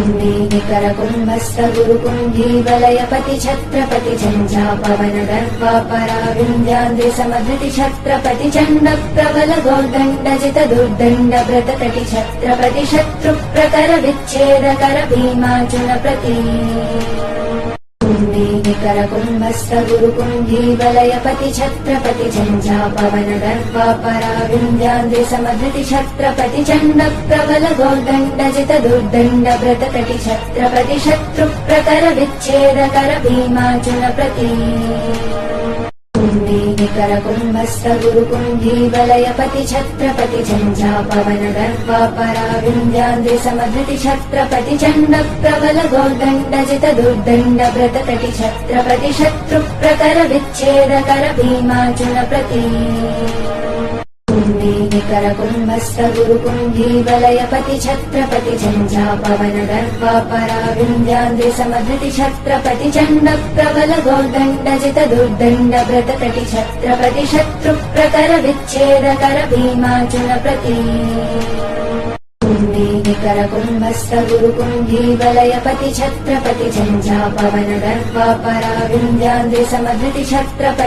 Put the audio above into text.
निकर कुम्भस्थ गुरुकुम्भी वलयपति छत्रपति झञ्झापवन गर्वा पराविन्द्याद्रि समधृति छत्रपति चण्ड प्रबल गोर्दण्डजित दुर्दण्ड व्रतकटि छत्रपति शत्रु प्रकर विच्छेदकर भीमार्जुन प्रति निकर कुम्भस्थ गुरुकुम्भी वलयपति छत्रपति झञ्झापवन गर्वा पराविन्द्याद्रि समधृति छत्रपति चण्ड प्रबल गोर्दण्डजित दुर्दण्ड व्रतकटि छत्रपति शत्रु प्रकर विच्छेदकर भीमार्जुन प्रति निकर कुम्भस्थ गुरुकुम्भी वलयपति छत्रपति झञ्झापवन गर्वा पराविन्द्याद्रि समधृति छत्रपति चण्ड प्रबल गोर्दण्डजित दुर्दण्ड व्रतकटि छत्रपति शत्रु प्रकर विच्छेदकर भीमार्जुन प्रति निकर कुम्भस्थ गुरुकुम्भी वलयपति छत्रपति झञ्झापवन गर्वा पराविन्द्याद्रि समधृति छत्रपति चण्ड प्रबल गोर्दण्डजित दुर्दण्ड व्रतकटि छत्रपति शत्रु प्रकर विच्छेदकर भीमार्जुन प्रति निकर कुम्भस्थ गुरुकुम्भी वलयपति छत्रपति झञ्झापवन गर्वा पराविन्द्याद्रि समधृति छत्रपति